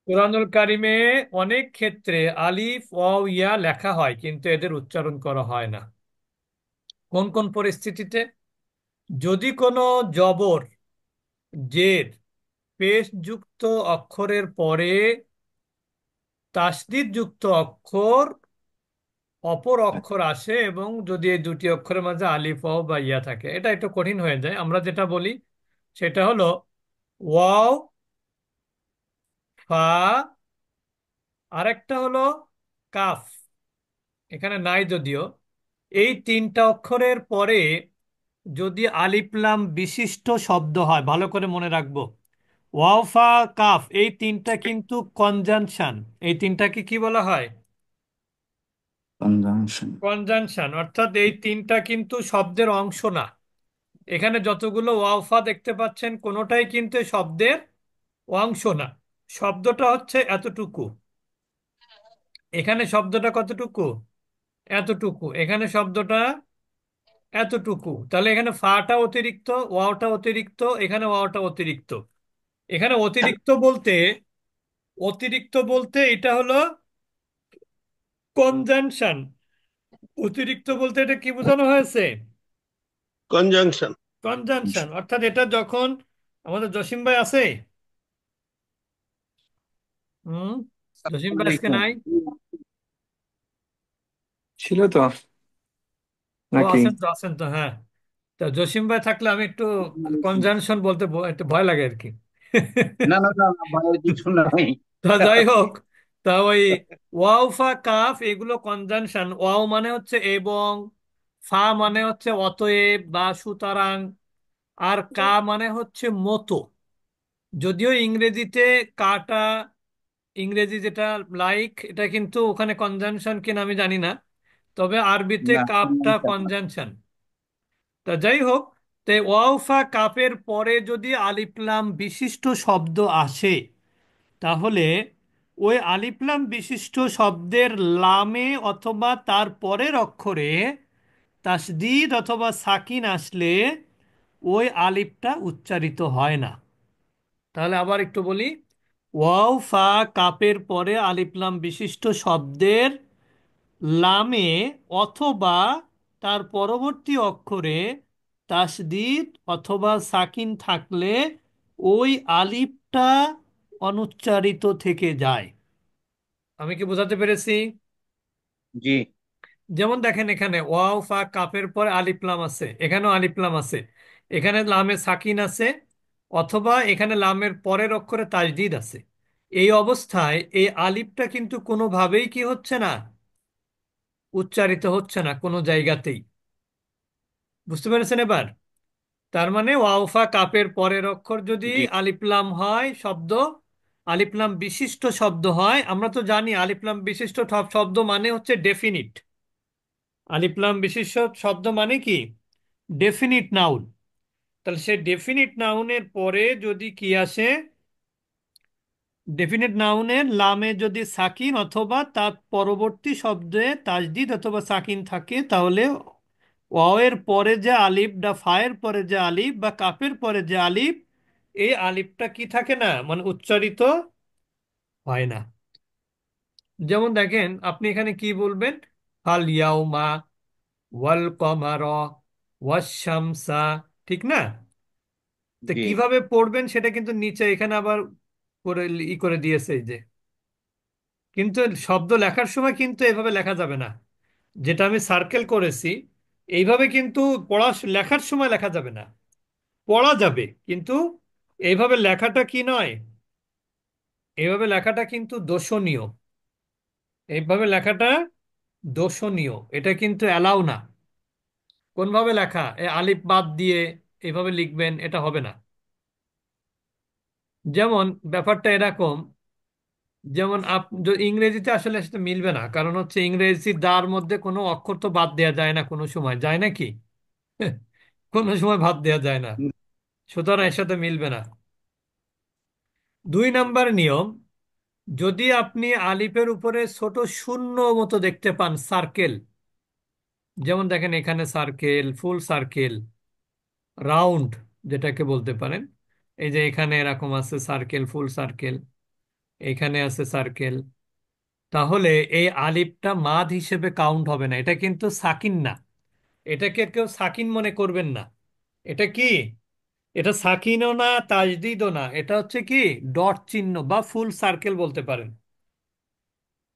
কোরআনুল কারিমে অনেক ক্ষেত্রে আলিফ ওয়াও ইয়া লেখা হয় কিন্তু এদের উচ্চারণ করা হয় না। কোন কোন পরিস্থিতিতে? যদি কোনো জবর, জের, পেশ যুক্ত অক্ষরের পরে তাসদিদ যুক্ত অক্ষর, অপর অক্ষর আসে এবং যদি এই দুটি অক্ষরের মাঝে আলিফ ওয়াও বা ইয়া থাকে, এটা একটু কঠিন হয়ে যায়। আমরা যেটা বলি সেটা হলো ওয়াও, ফা, আরেকটা হলো কাফ। এখানে নাই যদিও। এই তিনটা অক্ষরের পরে যদি আলিফ লাম বিশিষ্ট শব্দ হয়, ভালো করে মনে রাখবো, ওয়াও ফা কাফ এই তিনটা কিন্তু কনজাংশন। এই তিনটাকে কি বলা হয়? কনজাংশন। কনজাংশন, অর্থাৎ এই তিনটা কিন্তু শব্দের অংশ না। এখানে যতগুলো ওয়াওফা দেখতে পাচ্ছেন কোনোটাই কিন্তু এই শব্দের অংশ না। শব্দটা হচ্ছে এতটুকু, এখানে শব্দটা কতটুকু? এতটুকু, এখানে শব্দটা এতটুকু। তাহলে এখানে ফাটা অতিরিক্ত, ওয়াওটা অতিরিক্ত, এখানে ওয়াওটা অতিরিক্ত। এখানে অতিরিক্ত বলতে এটা হলো কনজাংশন। অতিরিক্ত বলতে এটা কি বোঝানো হয়েছে? কনজাংশন। কনজাংশন, অর্থাৎ এটা যখন আমাদের জসিম ভাই আছে। হুম, জসিম ভাই আজকে আলাইকুম। নাই? ছিল তো ও নাকি? আছেন তো, আছেন তো, হ্যাঁ। তো জসিম ভাই থাকলে আমি একটু কনজাংশন বলতে একটু ভয় লাগে আর কি। না না না না, ভয়ের কিছু নাই। তা যাই হোক, তা ওই ওয়াও ফা কাফ এগুলো কনজাংশন। ওয়াও মানে হচ্ছে এবং, ফা মানে হচ্ছে অতএব বা সুতরাং, আর কা মানে হচ্ছে মতো। যদিও ইংরেজিতে কাটা, ইংরেজি যেটা লাইক, এটা কিন্তু ওখানে কনজাংশন কিনা আমি জানি না, তবে আরবিতে না, কাপটা conjunction না। কনজাংশন। তা যাই হোক, তে ওয়াওফা কাপের পরে যদি আলিফলাম বিশিষ্ট শব্দ আসে, তাহলে ওই আলিফলাম বিশিষ্ট শব্দের লামে অথবা তার পরের অক্ষরে তাসদিদ অথবা সাকিন আসলে ওই আলিফটা উচ্চারিত হয় না। তাহলে আবার একটু বলি, ওয়াও ফা কাপের পরে আলিফলাম বিশিষ্ট শব্দের লামে অথবা তার পরবর্তী অক্ষরে তাসদিদ অথবা সাকিন থাকলে ওই আলিফটা অনুচ্চারিত থেকে যায়। আমি কি বোঝাতে পেরেছি? জি। যেমন দেখেন, এখানে ওয়াও ফা কাপের পরে আলিফ লাম আছে, এখানেও আলিফ লাম আছে, এখানে লামে সাকিন আছে, অথবা এখানে লামের পরের অক্ষরে তাজদিদ আছে। এই অবস্থায় এই আলিফটা কিন্তু কোনোভাবেই কি হচ্ছে না, উচ্চারিত হচ্ছে না কোনো জায়গাতেই। বুঝতে পেরেছেন এবার? তার মানে ওয়াওফা কাপের পরের অক্ষর যদি জি। আলিফলাম হয় শব্দ, আলিফলাম বিশিষ্ট শব্দ হয়, আমরা তো জানি আলিফলাম বিশিষ্ট সব শব্দ মানে হচ্ছে ডেফিনিট। আলিফলাম বিশিষ্ট শব্দ মানে কি? Definite noun. তাহলে সে ডেফিনিট নাউনের পরে যদি কি আসে, ডেফিনিট নাউনের লামে যদি সাকিন অথবা তার পরবর্তী শব্দে তাজদিদ অথবা সাকিন থাকে, তাহলে ওয়াও এর পরে যে আলিফ বা ফায়ের পরে যে আলিফ বা কাফের পরে যে আলিফ, এই আলিফটা কি থাকে না, মানে উচ্চারিত হয় না। যেমন দেখেন, আপনি এখানে কি বলবেন? ফাল ইয়াউমা, ওয়াল কমার, ওয়াশ শামসা, ঠিক না? তো জি। কিভাবে পড়বেন সেটা কিন্তু নিচে এখানে আবার করে করে দিয়েছে এই যে। কিন্তু শব্দ লেখার সময় কিন্তু এভাবে লেখা যাবে না, যেটা আমি সার্কেল করেছি এইভাবে কিন্তু পড়া, লেখার সময় লেখা যাবে না। পড়া যাবে কিন্তু এইভাবে লেখাটা কি নয়, এইভাবে লেখাটা কিন্তু দোষণীয়। এইভাবে লেখাটা দোষণীয়, এটা কিন্তু অ্যালাউ না। কোনভাবে লেখা, এ আলিফ বাদ দিয়ে এইভাবে লিখবেন, এটা হবে না। যেমন ব্যাপারটা এরকম, যেমন ইংরেজিতে আসলে সেটা মিলবে না, কারণ হচ্ছে ইংরেজি দার মধ্যে কোনো অক্ষর তো বাদ দেওয়া যায় না, কোনো সময় যায় নাকি? কোনো সময় বাদ দেওয়া যায় না, সুতরাং এর সাথে মিলবে না। 2 নাম্বার নিয়ম, যদি আপনি আলিফের উপরে ছোট শূন্য মতো দেখতে পান, সার্কেল, যেমন দেখেন এখানে সার্কেল, ফুল সার্কেল, রাউন্ড যেটাকে বলতে পারেন, এই যে এখানে এরকম আছে সার্কেল, ফুল সার্কেল, এখানে আছে সার্কেল। তাহলে এই আলিফটা মাদ হিসেবে কাউন্ট হবে না, এটা কিন্তু সাকিন না। এটাকে কেউ সাকিন মনে করবেন না। এটা কি? এটা সাকিনও না, তাজদিদও না, এটা হচ্ছে কি ডট চিহ্ন বা ফুল সার্কেল বলতে পারেন।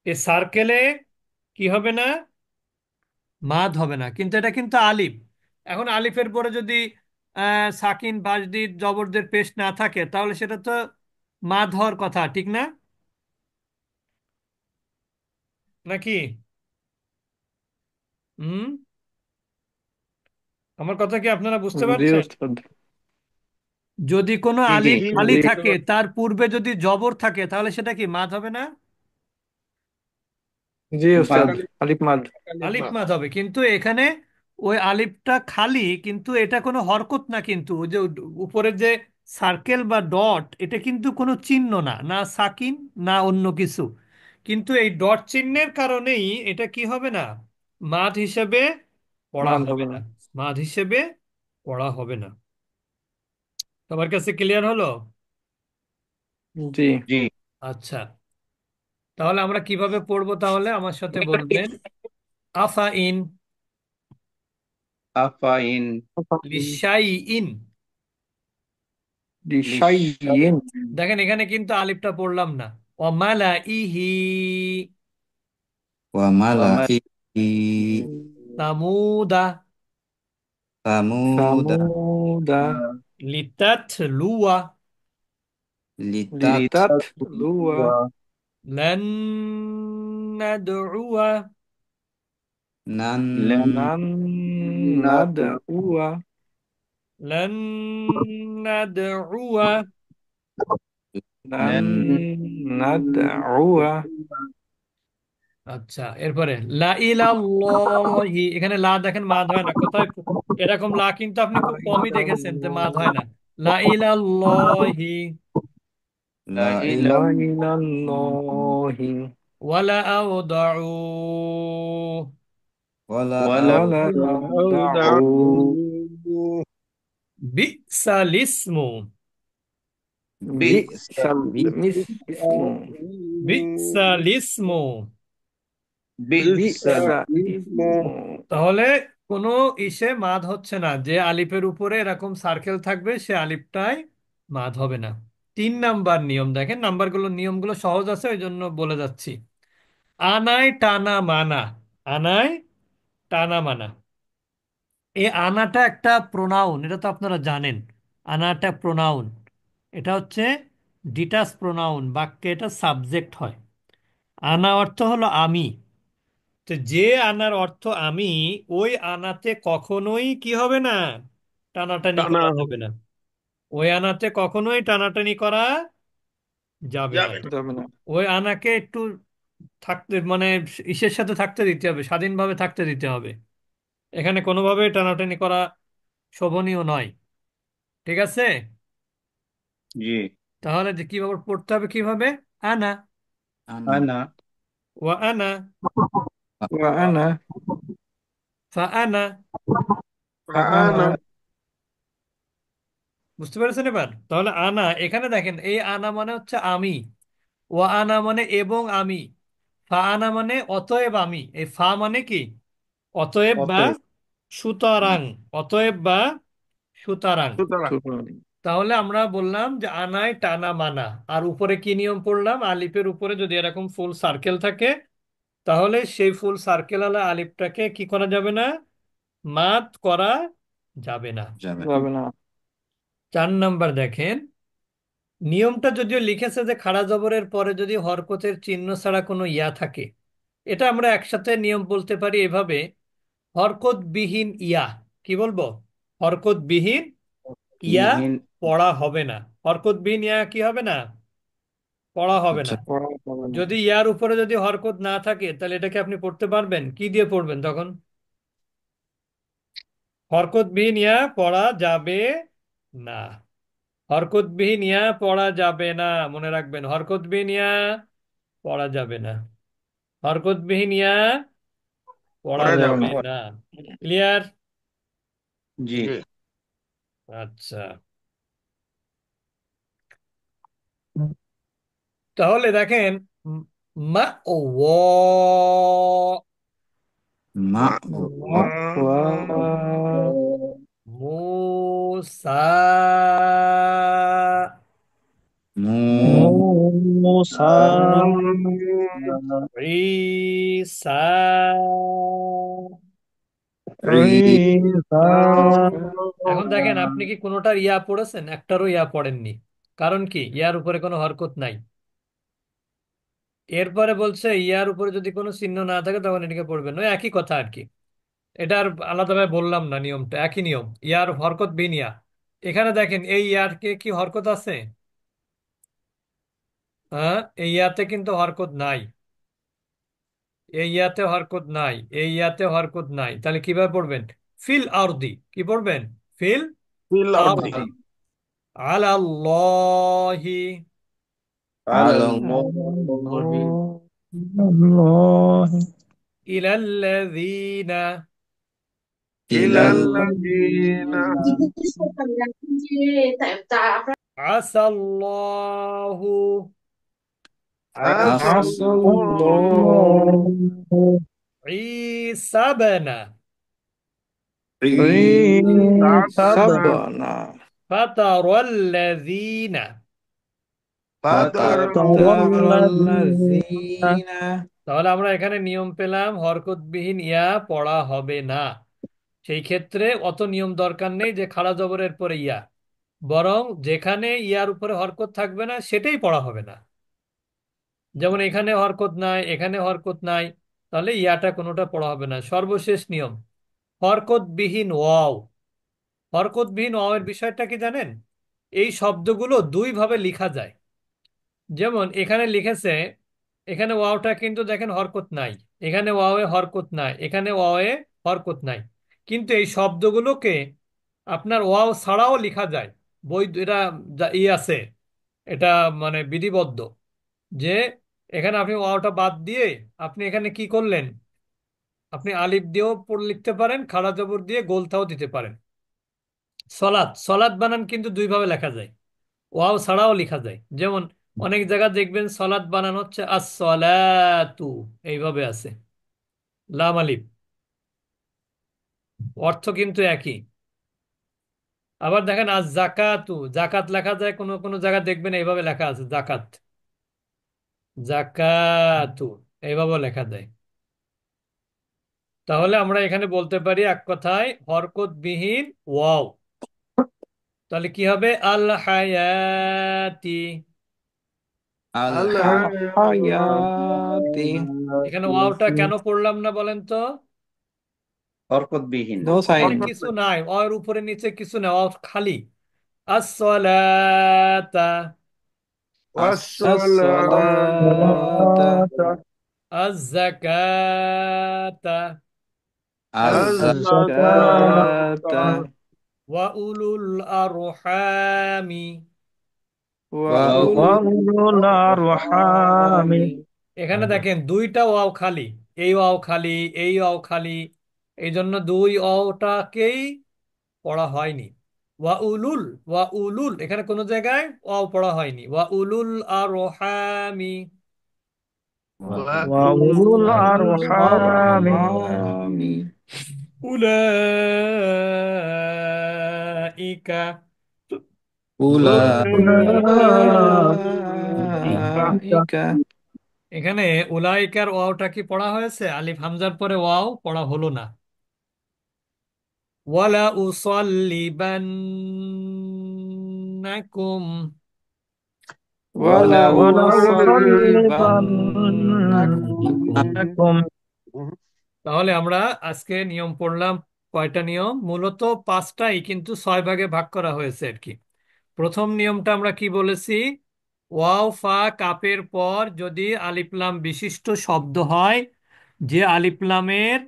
এই সার্কেলে কি হবে না? মাদ হবে না, কিন্তু এটা কিন্তু আলিফ। এখন আলিফের পরে যদি সাকিন বাজদিদ জবরদের পেশ না থাকে, তাহলে সেটা তো মাদ হওয়ার কথা, ঠিক না? নাকি? হুম। আমার কথা কি আপনারা বুঝতে জি পারছেন? ওস্তাদ। যদি কোনো জি জি আলিফ খালি জি। থাকে, তার পূর্বে যদি জবর থাকে, তাহলে সেটা কি মাদ হবে না? জি ওস্তাদ, আলিফ মাদ। আলিফ মাদ হবে, কিন্তু এখানে ওই আলিফটা খালি, কিন্তু এটা কোনো হরকত না, কিন্তু ওই যে উপরে যে সার্কেল বা ডট, এটা কিন্তু কোনো চিহ্ন না, না সাকিন না অন্য কিছু। কিন্তু এই ডট চিহ্নের কারণেই এটা কি হবে না? মাদ হিসেবে পড়া মাদ হবে হবে না। না। মাদ হিসেবে পড়া হবে না। তোমার কাছে ক্লিয়ার হলো? জি। জি। আচ্ছা, তাহলে আমরা কিভাবে পড়বো? তাহলে আমার সাথে বলবেন, আফা ইন, আফাইন। লিশাই ইন। লিশাইয়িন। দেখেন এখানে কিন্তু আলিফটা পড়লাম না। অমালা ইহি وملئه তামুদা ثمود সামুদা। লিতাতলুয়া লিতাতলুয়া। লান নাদউয়া لن লান নাদউয়া। লান নাদউয়া। লান নাদউয়া। আচ্ছা, এরপরে লা ইলাল্লাহি, এখানে লা দেখেন মাদ হয় না কোথায়। এরকম লা কিন্তু আপনি খুব কমই দেখেছেন যে মাদ হয় না। লা ইলাল্লাহি لا إله লা ইলাল্লাহি। ওয়ালা আউদাউ ولا ওয়ালা আওদাউ। বিসাল ইসমু بئس বিসাল ইসমু। বিসাল ইসমু। বিসা ইসমু। তাহলে কোনো ইসে মাদ হচ্ছে না, যে আলিফের উপরে এরকম সার্কেল থাকবে সে আলিফটাই মাদ হবে না। 3 নাম্বার নিয়ম দেখেন, নাম্বারগুলো নিয়মগুলো সহজ আছে ওই জন্য বলে যাচ্ছি। আনায় টানা মানা, আনায় টানা মানা। এই আনাটা একটা প্রোনাউন, এটা তো আপনারা জানেন। আনাটা প্রোনাউন, এটা হচ্ছে ডিটাচ প্রোনাউন, বাক্যে এটা সাবজেক্ট হয়। আনা অর্থ হলো আমি। তো যে আনার অর্থ আমি, ওই আনাতে কখনোই কি হবে না? টানাটানি টানা করা যাবে হবে। না। ওই আনাতে কখনোই টানাটানি করা যাবে না। যাবে না। যাবে না। ওই আনাকে একটু থাকতে মানে ইসের সাথে থাকতে দিতে হবে, স্বাধীনভাবে থাকতে দিতে হবে। এখানে কোনোভাবে টানাটানি করা শোভনীয় নয়। ঠিক আছে? জি। তাহলে যে কিভাবে পড়তে হবে, কিভাবে? আনা, أنا আনা। ওয়া আনা, ওয়া আনা। ফা আনা। আনা। বুঝতে পেরেছেন এবার? তাহলে আনা, এখানে দেখেন এই আনা মানে হচ্ছে আমি, ও আনা মানে এবং আমি, ফা আনা মানে অতএব আমি। এই ফা মানে কি? অতএব বা অতএব। সুতরাং। অতএব বা সুতরাং। সুতরাং। তাহলে আমরা বললাম যে আনায় টানা মানা। আর উপরে কি নিয়ম পড়লাম? আলিফের উপরে যদি এরকম ফুল সার্কেল থাকে, তাহলে সেই ফুল সার্কেল আলা আলিফটাকে কি করা যাবে না? মাদ করা যাবে না। جبل যাবে না। 4 নাম্বার দেখেন, নিয়মটা যদিও লিখেছে যে খাড়া জবরের পরে যদি হরকতের চিহ্ন ছাড়া কোনো ইয়া থাকে, এটা আমরা একসাথে নিয়ম বলতে পারি এভাবে, হরকত বিহীন ইয়া। কি বলবো? হরকত বিহীন ইয়া বিহীন। পড়া হবে না। হরকত বিহীন ইয়া কি হবে না? পড়া হবে না। পড়া যাবে না। যদি ইয়ার উপরে যদি হরকত না থাকে, তাহলে এটাকে আপনি পড়তে পারবেন কি দিয়ে পড়বেন তখন? হরকতবিহীন ইয়া পড়া যাবে না। হরকতবিহীন ইয়া পড়া যাবে না, মনে রাখবেন, হরকতবিহীন ইয়া পড়া যাবে না। হরকতবিহীন ইয়া পড়া পড়া যাবে যাবে না। না। ক্লিয়ার? জি। আচ্ছা। তাহলে দেখেন, মা ও মা মুসা মু Musa ঈসা রি Isa এখন দেখেন, আপনি কি কোনোটার ইয়া পড়েছেন? একটারও ইয়া পড়েননি। কারণ কি? ইয়ার উপরে কোনো হরকত নাই। এরপরে বলছে ইয়ার উপরে যদি কোনো চিহ্ন না থাকে তখন এটাকে পড়বেন, ওই একই কথা আর কি। এটা আর আলাদাভাবে বললাম না, নিয়মটা একই নিয়ম। ইয়ার হরকত বিন ইয়া। এখানে দেখেন, এই ইয়ারকে কি হরকত আছে? হ্যাঁ, এই ইয়াতে কিন্তু হরকত নাই। এই ইয়াতে হরকত নাই, এই ইয়াতে হরকত নাই, তাহলে কিভাবে পড়বেন? ফিল আরদি, কি পড়বেন? ফিল fil আরদি। ardi আলাল্লাহি ala আলাল্লাহি Allah ইলাল্লাযীনা ইলাল ilal ladina আসাল্লাহু asallahu ঈসা ইবনা sabana ঈসাবনা ফাতারাল্লাযীনা। fatar ফাতারাল্লাযীনা। তাহলে আমরা এখানে নিয়ম পেলাম, হরকতবিহীন ইয়া পড়া হবে না। সেই ক্ষেত্রে অত নিয়ম দরকার নেই যে খাড়া জবরের পরে ইয়া, বরং যেখানে ইয়ার উপরে হরকত থাকবে না সেটাই পড়া হবে না। যেমন এখানে হরকত নাই, এখানে হরকত নাই, তাহলে ইয়াটা কোনোটা পড়া হবে না। সর্বশেষ নিয়ম, হরকতবিহীন ওয়াও। হরকতবিহীন ওয়াও এর বিষয়টা কি জানেন? এই শব্দগুলো দুই ভাবে লেখা যায়। যেমন এখানে লিখেছে, এখানে ওয়াওটা কিন্তু দেখেন হরকত নাই, এখানে ওয়াওয়ে হরকত নাই, এখানে ওয়াওয়ে হরকত নাই। কিন্তু এই শব্দগুলোকে আপনার ওয়াও ছাড়াও লেখা যায়। বৈধ, এটা ই আছে, এটা মানে বিধিবদ্ধ যে এখানে আপনি ওয়াওটা বাদ দিয়ে আপনি এখানে কি করলেন, আপনি আলিফ দিয়েও লিখতে পারেন, খাড়া জবর দিয়ে গোলতাও দিতে পারেন। সলাৎ, সলাৎ বানান কিন্তু দুই ভাবে লেখা যায়, ওয়াও ছাড়াও লেখা যায়। যেমন অনেক জায়গা দেখবেন সলাৎ বানান হচ্ছে আসসালাতু, এইভাবে আছে, লাম আলিফ, অর্থ কিন্তু একই। আবার দেখেন আজ জাকাতু, জাকাত লেখা যায়, কোনো কোনো জায়গা দেখবেন এইভাবে লেখা আছে জাকাত, জাকাতু, এইভাবে লেখা যায়। তাহলে আমরা এখানে বলতে পারি এক কথায় হরকত বিহীন ওয়াও। তাহলে কি হবে? আল হায়াতি। আল al হায়াতি। এখানে ওয়াওটা কেন পড়লাম না বলেন তো? হরকতবিহীন। no এখানে sign কিছু নাই, ওর উপরে নিচে কিছু নাই, ও খালি। আসসালাতা, আসসালাতা আজ-যাকাতা, আয-যাকাতা ওয়া উলুল আরহামি। ওয়া উলুল وأولو الأرحام আরহামি। এখানে দেখেন দুইটা ওয়াও খালি, এই ওয়াও খালি, এই ওয়াও খালি, এই জন্য দুই ওয়াওটাকেই পড়া হয়নি। ওয়া উলুল, ওয়া উলুল, এখানে কোনো জায়গায় ওয়াও পড়া হয়নি। ওয়া উলুল আরহামি, وأولو الأرحام আরহামি। উলাইকা। أولئك উলাইকা। এখানে উলাইকার ওয়াওটা কি পড়া হয়েছে? আলিফ হামজার পরে ওয়াও পড়া হলো না। ওয়ালা উসাল্লিবান্নাকুম, ওয়ালা ولأصلبنكم। ولأصلبنكم তাহলে আমরা আজকে নিয়ম পড়লাম কয়টা নিয়ম? মূলত পাঁচটাই, কিন্তু ছয় ভাগে ভাগ করা হয়েছে আর কি। প্রথম নিয়মটা আমরা কি বলেছি? ওয়াও ফা কাপের পর যদি আলিফলাম বিশিষ্ট শব্দ হয়, যে আলিফলামের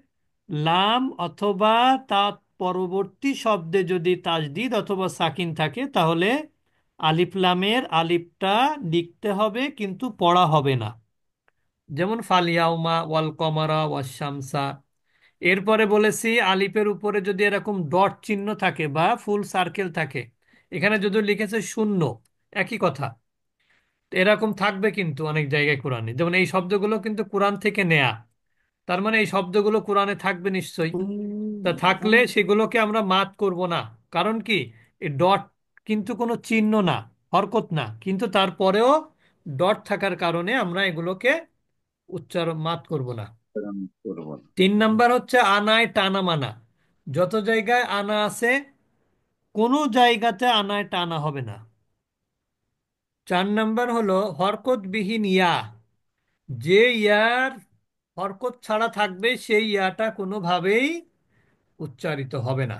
লাম অথবা তার পরবর্তী শব্দে যদি তাজদিদ অথবা সাকিন থাকে, তাহলে আলিফলামের আলিফটা লিখতে হবে কিন্তু পড়া হবে না। যেমন ফালিয়াউমা, ওয়াল কমারা, ওয়াশ-শামসা। এরপরে বলেছি আলিফের উপরে যদি এরকম ডট চিহ্ন থাকে বা ফুল সার্কেল থাকে, এখানে যদি লিখেছে শূন্য, একই কথা। এরকম থাকবে কিন্তু অনেক জায়গায় কোরআনে, যেমন এই শব্দগুলো কিন্তু কোরআন থেকে নেয়া। তার মানে এই শব্দগুলো কোরআনে থাকবে নিশ্চয়ই। তা থাকলে সেগুলোকে আমরা মাত করব না। কারণ কি, এই ডট কিন্তু কোনো চিহ্ন না, হরকত না, কিন্তু তারপরেও ডট থাকার কারণে আমরা এগুলোকে উচ্চারণ মাত করব না। করব না। 3 নাম্বার হচ্ছে আনায় টানা মানা। যত জায়গায় আনা আছে, কোনো জায়গাতে আনায় টানা হবে না। 4 নাম্বার হলো হরকতবিহীন ইয়া। যে ইয়ার হরকত ছাড়া থাকবে সেই ইয়াটা কোনোভাবেই উচ্চারিত হবে না।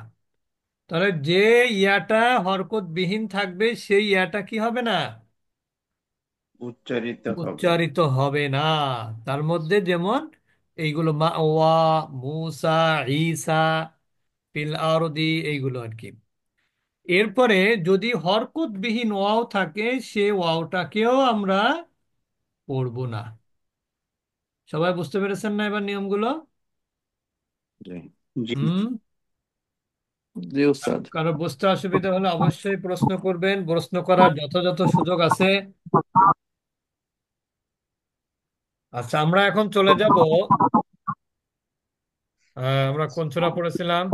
তাহলে যে ইয়াটা হরকতবিহীন থাকবে সেই ইয়াটা কি হবে না? উচ্চারিত হবে না। উচ্চারিত হবে না। তার মধ্যে যেমন এইগুলো মা ওয়া, মুসা, ঈসা, ফিল আরদি, এইগুলো আর কি। এরপরে যদি হরকতবিহীন ওয়াও থাকে, সে ওয়াওটাকেও আমরা পড়ব না। সবাই বুঝতে পেরেছেন না এবার নিয়মগুলো? জি। জি। হুম। জি উস্তাদ। কারো বুঝতে অসুবিধা হলে অবশ্যই প্রশ্ন করবেন, প্রশ্ন করার যথাযথ সুযোগ আছে। আচ্ছা, আমরা এখন চলে যাব। আমরা কোন সূরা পড়েছিলাম?